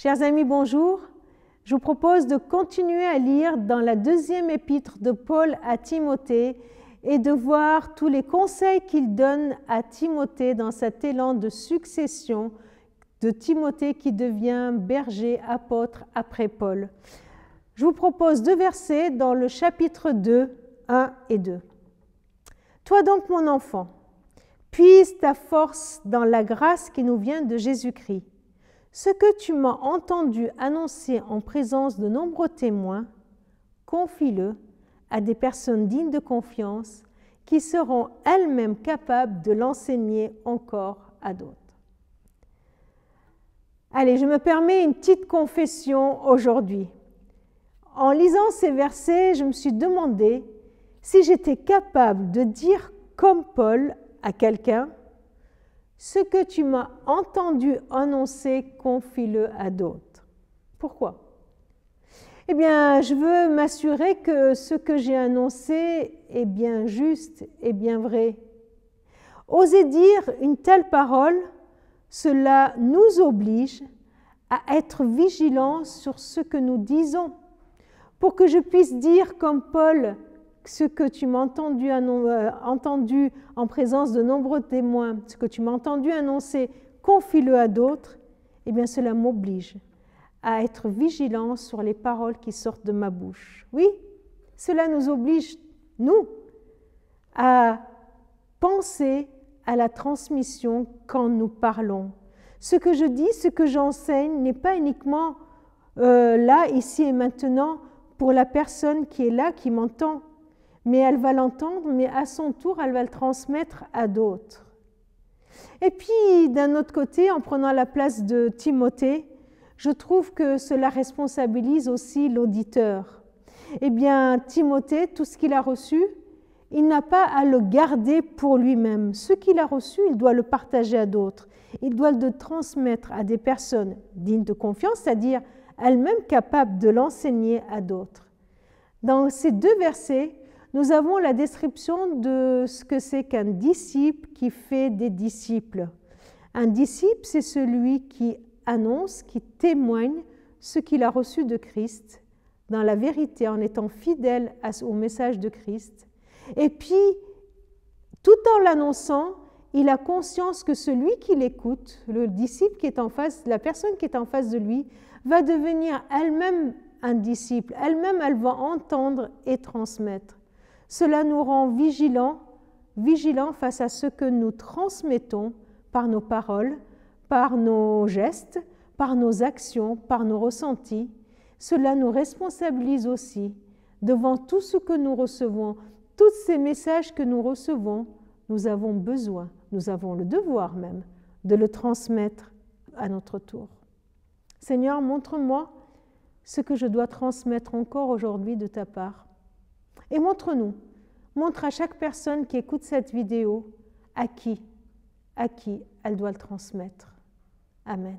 Chers amis, bonjour. Je vous propose de continuer à lire dans la deuxième épître de Paul à Timothée et de voir tous les conseils qu'il donne à Timothée dans cet élan de succession de Timothée qui devient berger, apôtre après Paul. Je vous propose deux versets dans le chapitre 2, 1 et 2. Toi donc, mon enfant, puise ta force dans la grâce qui nous vient de Jésus-Christ. Ce que tu m'as entendu annoncer en présence de nombreux témoins, confie-le à des personnes dignes de confiance qui seront elles-mêmes capables de l'enseigner encore à d'autres. Allez, je me permets une petite confession aujourd'hui. En lisant ces versets, je me suis demandé si j'étais capable de dire comme Paul à quelqu'un « Ce que tu m'as entendu annoncer, confie-le à d'autres ». Pourquoi ? Eh bien, je veux m'assurer que ce que j'ai annoncé est bien juste et bien vrai. Oser dire une telle parole, cela nous oblige à être vigilants sur ce que nous disons. Pour que je puisse dire comme Paul, ce que tu m'as entendu en présence de nombreux témoins, ce que tu m'as entendu annoncer, confie-le à d'autres, eh bien cela m'oblige à être vigilant sur les paroles qui sortent de ma bouche. Oui, cela nous oblige, nous, à penser à la transmission quand nous parlons. Ce que je dis, ce que j'enseigne n'est pas uniquement là, ici et maintenant, pour la personne qui est là, qui m'entend, mais elle va l'entendre, mais à son tour, elle va le transmettre à d'autres. Et puis, d'un autre côté, en prenant la place de Timothée, je trouve que cela responsabilise aussi l'auditeur. Eh bien, Timothée, tout ce qu'il a reçu, il n'a pas à le garder pour lui-même. Ce qu'il a reçu, il doit le partager à d'autres. Il doit le transmettre à des personnes dignes de confiance, c'est-à-dire elles-mêmes capables de l'enseigner à d'autres. Dans ces deux versets, nous avons la description de ce que c'est qu'un disciple qui fait des disciples. Un disciple, c'est celui qui annonce, qui témoigne ce qu'il a reçu de Christ dans la vérité, en étant fidèle au message de Christ. Et puis, tout en l'annonçant, il a conscience que celui qui l'écoute, le disciple qui est en face, la personne qui est en face de lui, va devenir elle-même un disciple. Elle-même, elle va entendre et transmettre. Cela nous rend vigilants face à ce que nous transmettons par nos paroles, par nos gestes, par nos actions, par nos ressentis. Cela nous responsabilise aussi devant tout ce que nous recevons, tous ces messages que nous recevons. Nous avons besoin, nous avons le devoir même, de le transmettre à notre tour. Seigneur, montre-moi ce que je dois transmettre encore aujourd'hui de ta part. Et montre-nous, montre à chaque personne qui écoute cette vidéo à qui elle doit le transmettre. Amen.